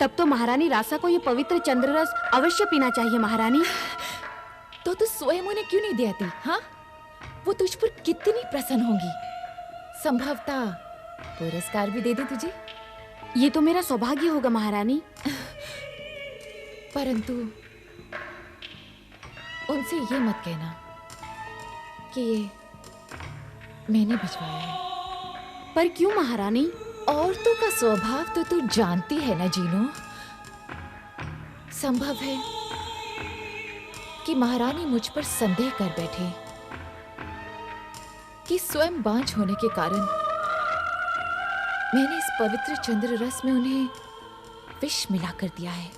तब तो महारानी रासा को ये पवित्र चंद्ररस अवश्य पीना चाहिए महारानी। तो तू स्वयं उन्हें क्यों नहीं देती? हाँ, वो तुझ पर कितनी प्रसन्न होंगी। संभवतः पुरस्कार भी दे दे तुझे। ये तो मेरा सौभाग्य होगा महारानी। परंतु उनसे ये मत कहना कि ये मैंने भिजवाया है। पर क्यों महारानी? औरतों का स्वभाव तो तू जानती है ना जीनो। संभव है कि महारानी मुझ पर संदेह कर बैठे कि स्वयं बांझ होने के कारण मैंने इस पवित्र चंद्र रस में उन्हें विष मिलाकर दिया है।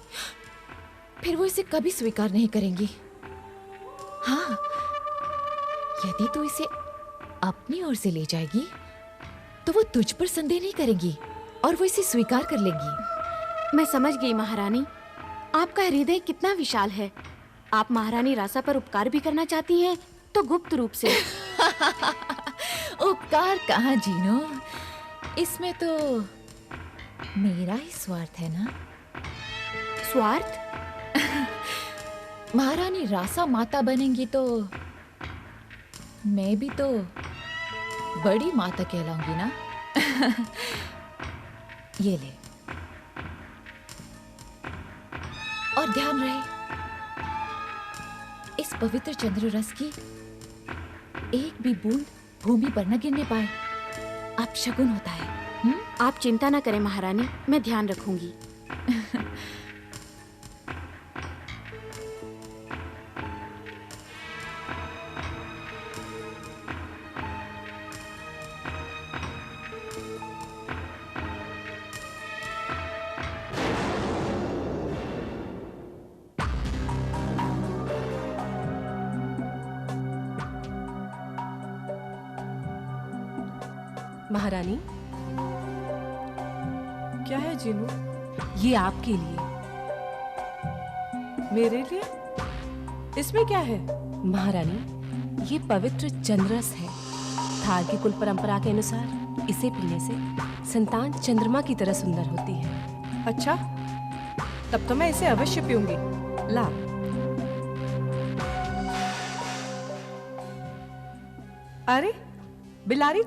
फिर वो इसे कभी स्वीकार नहीं करेंगी। हाँ, यदि तू इसे अपनी ओर से ले जाएगी तो वो तुझ पर संदेह नहीं करेंगी और वो इसे स्वीकार कर लेंगी। मैं समझ गई महारानी, आपका हृदय कितना विशाल है। आप महारानी रासा पर उपकार भी करना चाहती हैं तो गुप्त रूप से। उपकार कहाँ जीनो, इसमें तो मेरा ही स्वार्थ है ना। स्वार्थ? महारानी रासा माता बनेंगी तो मैं भी तो बड़ी माता कहलाऊंगी ना। ये ले, और ध्यान रहे इस पवित्र चंद्र रस की एक भी बूंद भूमि पर न गिरने पाए। आप शगुन होता है। आप चिंता न करें महारानी, मैं ध्यान रखूंगी। महारानी, क्या है जीनू? ये आपके लिए। मेरे लिए? इसमें क्या है? महारानी, ये पवित्र चंद्ररस है। थार की कुल परंपरा के अनुसार इसे पीने से संतान चंद्रमा की तरह सुंदर होती है। अच्छा, तब तो मैं इसे अवश्य पीऊंगी। ला। अरे बिलारी,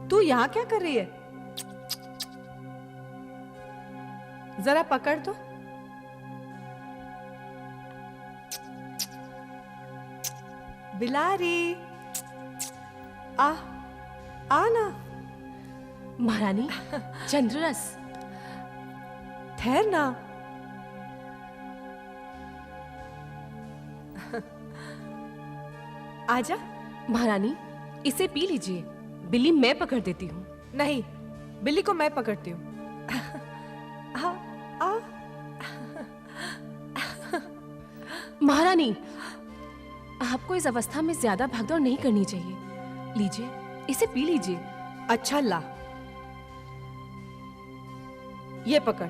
तू यहाँ क्या कर रही है? जरा पकड़ तो। बिलारी, आ ना। महारानी, चंद्ररस। ठहर ना। आजा। महारानी, इसे पी लीजिए। बिल्ली मैं पकड़ देती हूँ। नहीं, बिल्ली को मैं पकड़ती हूँ। महारानी, आपको इस अवस्था में ज्यादा भागदौड़ नहीं करनी चाहिए। लीजिए, इसे पी लीजिए। अच्छा, ला, ये पकड़।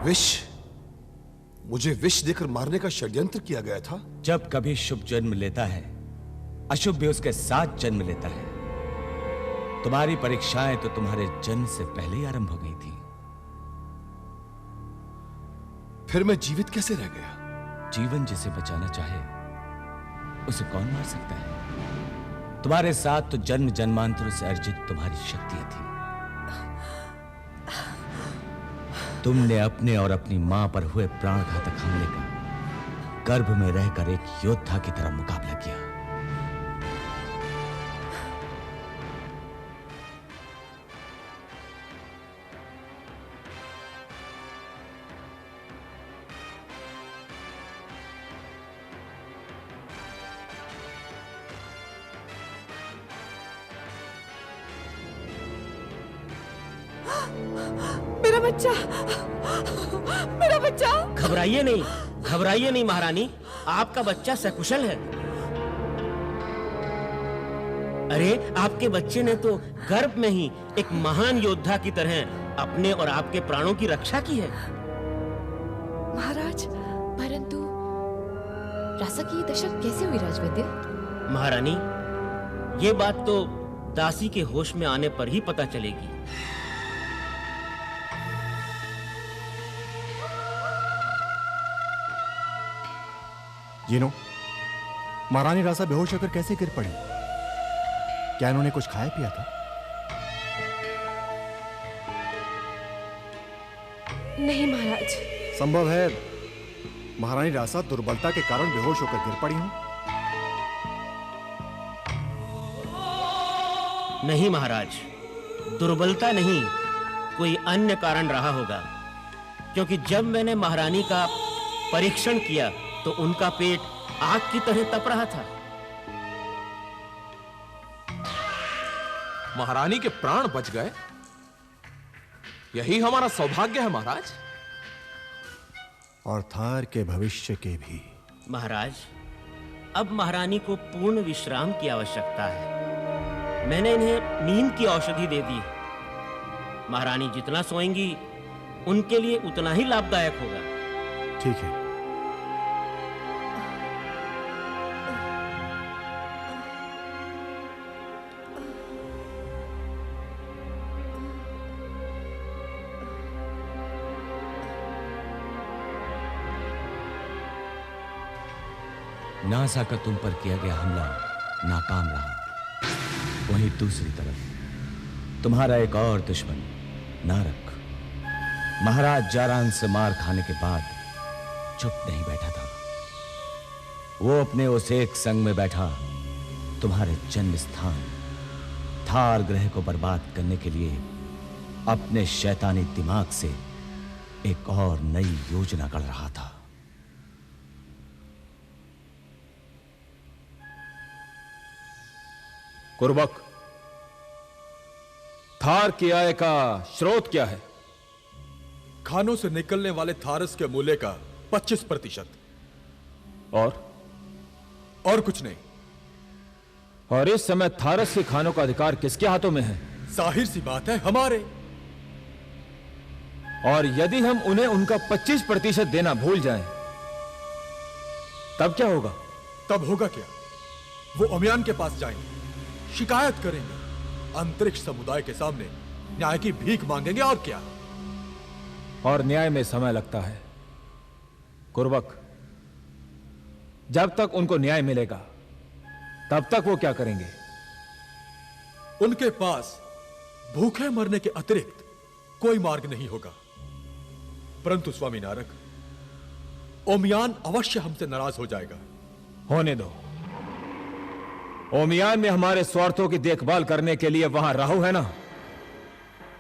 विष? मुझे विष देकर मारने का षड्यंत्र किया गया था। जब कभी शुभ जन्म लेता है, अशुभ भी उसके साथ जन्म लेता है। तुम्हारी परीक्षाएं तो तुम्हारे जन्म से पहले ही आरंभ हो गई थी। फिर मैं जीवित कैसे रह गया? जीवन जिसे बचाना चाहे उसे कौन मार सकता है? तुम्हारे साथ तो जन्म जन्मांतरों से अर्जित तुम्हारी शक्तियां थी। तुमने अपने और अपनी मां पर हुए प्राणघातक हमले का गर्भ में रहकर एक योद्धा की तरह मुकाबला किया। मेरा बच्चा, मेरा बच्चा। घबराइए नहीं महारानी, आपका बच्चा सकुशल है। अरे आपके बच्चे ने तो गर्भ में ही एक महान योद्धा की तरह अपने और आपके प्राणों की रक्षा की है। महाराज, परंतु रासा की ये दशा कैसे हुई राजवैद्य? महारानी, ये बात तो दासी के होश में आने पर ही पता चलेगी। जीनो, महारानी रासा बेहोश होकर कैसे गिर पड़ी? क्या इन्होंने कुछ खाया पिया था? नहीं महाराज। संभव है महारानी रासा दुर्बलता के कारण बेहोश होकर गिर पड़ी हो। नहीं महाराज, दुर्बलता नहीं, कोई अन्य कारण रहा होगा। क्योंकि जब मैंने महारानी का परीक्षण किया तो उनका पेट आग की तरह तप रहा था। महारानी के प्राण बच गए, यही हमारा सौभाग्य है महाराज। और थार के भविष्य के भी। महाराज, अब महारानी को पूर्ण विश्राम की आवश्यकता है। मैंने इन्हें नींद की औषधि दे दी। महारानी जितना सोएंगी उनके लिए उतना ही लाभदायक होगा। ठीक है। नासा का तुम पर किया गया हमला नाकाम रहा। वहीं दूसरी तरफ तुम्हारा एक और दुश्मन नारक महाराज जारान से मार खाने के बाद चुप नहीं बैठा था। वो अपने उस एक संग में बैठा तुम्हारे जन्म स्थान थार ग्रह को बर्बाद करने के लिए अपने शैतानी दिमाग से एक और नई योजना गढ़ रहा था। कुर्बक, थार की आय का स्रोत क्या है? खानों से निकलने वाले थारस के मूल्य का 25%। और कुछ नहीं। और इस समय थारस के खानों का अधिकार किसके हाथों में है? जाहिर सी बात है, हमारे। और यदि हम उन्हें उनका 25% देना भूल जाएं, तब क्या होगा? तब होगा क्या? वो ओमियान के पास जाएंगे, शिकायत करेंगे, अंतरिक्ष समुदाय के सामने न्याय की भीख मांगेंगे। और क्या? और न्याय में समय लगता है कुर्बक। जब तक उनको न्याय मिलेगा तब तक वो क्या करेंगे? उनके पास भूखे मरने के अतिरिक्त कोई मार्ग नहीं होगा। परंतु स्वामी नारक, ओमियान अवश्य हमसे नाराज हो जाएगा। होने दो। ओमियान में हमारे स्वार्थों की देखभाल करने के लिए वहां राहु है ना।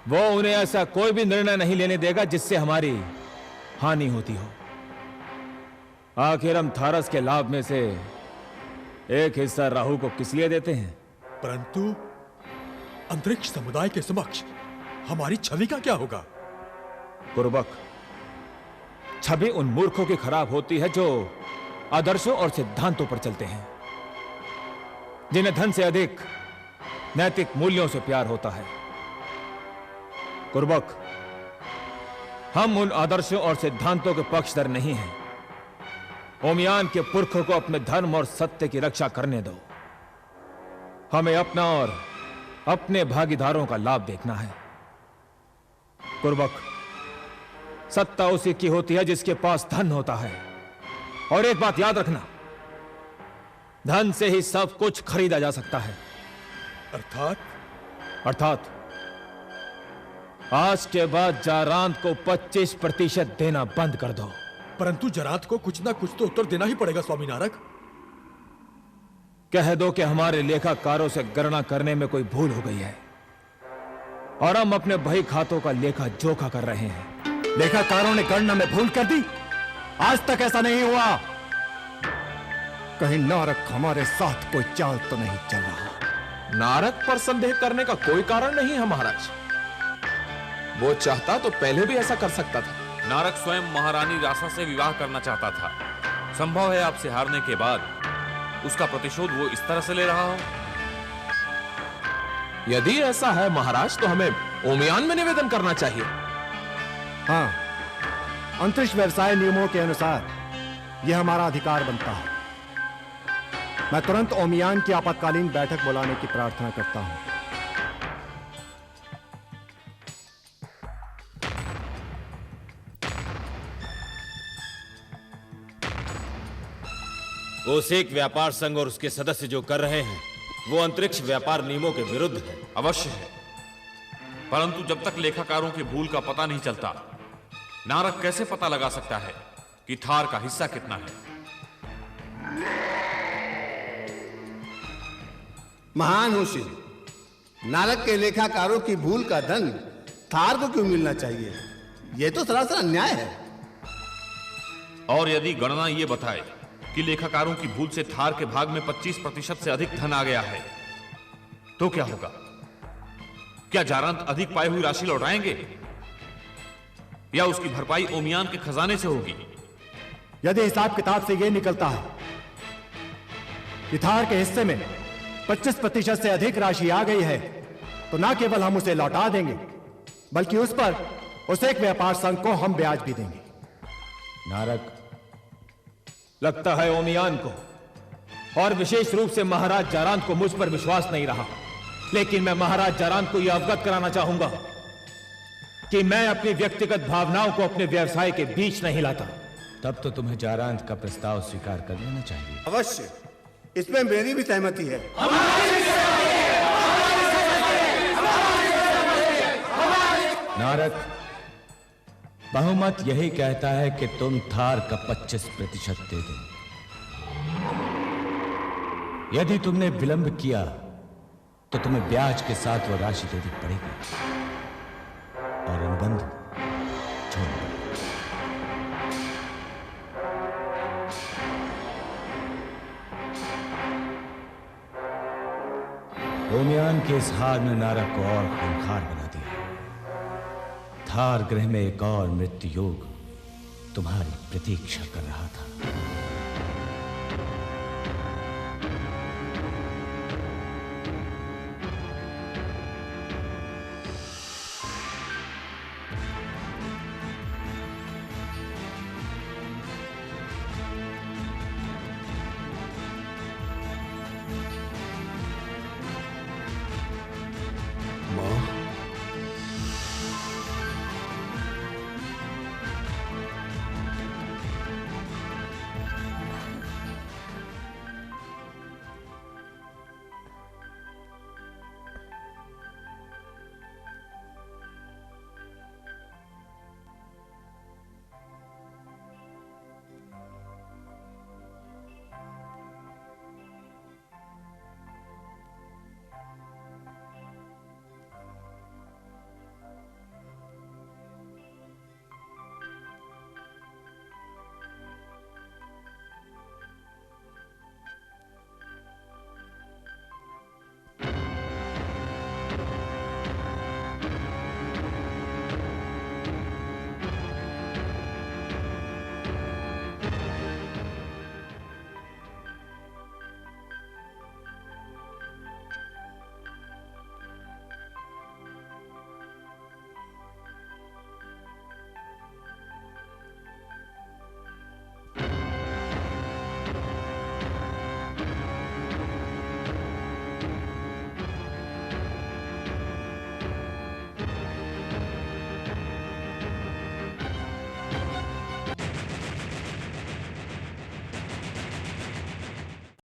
वो उन्हें ऐसा कोई भी निर्णय नहीं लेने देगा जिससे हमारी हानि होती हो। आखिर हम थारस के लाभ में से एक हिस्सा राहु को किस लिए देते हैं? परंतु अंतरिक्ष समुदाय के समक्ष हमारी छवि का क्या होगा? कुर्बक, छवि उन मूर्खों की खराब होती है जो आदर्शों और सिद्धांतों पर चलते हैं, जिन्हें धन से अधिक नैतिक मूल्यों से प्यार होता है। कुर्बक, हम उन आदर्शों और सिद्धांतों के पक्षधर नहीं हैं। ओमियान के पुरखों को अपने धर्म और सत्य की रक्षा करने दो। हमें अपना और अपने भागीदारों का लाभ देखना है। कुर्बक, सत्ता उसी की होती है जिसके पास धन होता है। और एक बात याद रखना, धन से ही सब कुछ खरीदा जा सकता है। अर्थात आज के बाद जारांत को 25% देना बंद कर दो। परंतु जरात को कुछ ना कुछ तो उत्तर देना ही पड़ेगा स्वामी नारक। कह दो कि हमारे लेखाकारों से गणना करने में कोई भूल हो गई है और हम अपने बही खातों का लेखा जोखा कर रहे हैं। लेखाकारों ने गणना में भूल कर दी? आज तक ऐसा नहीं हुआ। कहीं नारक हमारे साथ कोई चाल तो नहीं चल रहा? नारक पर संदेह करने का कोई कारण नहीं है महाराज। वो चाहता तो पहले भी ऐसा कर सकता था। नारक स्वयं महारानी रासा से विवाह करना चाहता था। संभव है आपसे हारने के बाद उसका प्रतिशोध वो इस तरह से ले रहा हो। यदि ऐसा है महाराज तो हमें ओमियान में निवेदन करना चाहिए। हाँ, अंतरिक्ष व्यवसाय नियमों के अनुसार यह हमारा अधिकार बनता है। मैं तुरंत ओमियान की आपातकालीन बैठक बुलाने की प्रार्थना करता हूं। ओसेक व्यापार संघ और उसके सदस्य जो कर रहे हैं वो अंतरिक्ष व्यापार नियमों के विरुद्ध है। अवश्य है, परंतु जब तक लेखाकारों की भूल का पता नहीं चलता, नारक कैसे पता लगा सकता है कि थार का हिस्सा कितना है? महान होशी, नारक के लेखाकारों की भूल का धन थार को क्यों मिलना चाहिए? यह तो सरासर अन्याय है। और यदि गणना यह बताए कि लेखाकारों की भूल से थार के भाग में 25% से अधिक धन आ गया है, तो क्या होगा? क्या जारांत अधिक पाई हुई राशि लौटाएंगे या उसकी भरपाई ओमियान के खजाने से होगी? यदि हिसाब किताब से यह निकलता है कि थार के हिस्से में 25% से अधिक राशि आ गई है, तो ना केवल हम उसे लौटा देंगे, बल्कि उस पर ओसेक व्यापार संघ को हम ब्याज भी देंगे। नारक, लगता है ओमियान को और विशेष रूप से महाराज जारांत को मुझ पर विश्वास नहीं रहा। लेकिन मैं महाराज जारांत को यह अवगत कराना चाहूंगा कि मैं अपनी व्यक्तिगत भावनाओं को अपने व्यवसाय के बीच नहीं लाता। तब तो तुम्हें जारांत का प्रस्ताव स्वीकार कर लेना चाहिए। अवश्य, इसमें मेरी भी सहमति है। नारक, बहुमत यही कहता है कि तुम थार का 25% दे दो। यदि तुमने विलंब किया तो तुम्हें ब्याज के साथ वह राशि देनी पड़ेगी और अनुबंध छोड़ दो। ओमियान के इस हार ने नारक को और खूंखार बना दिया। थार ग्रह में एक और मृत्यु योग तुम्हारी प्रतीक्षा कर रहा था।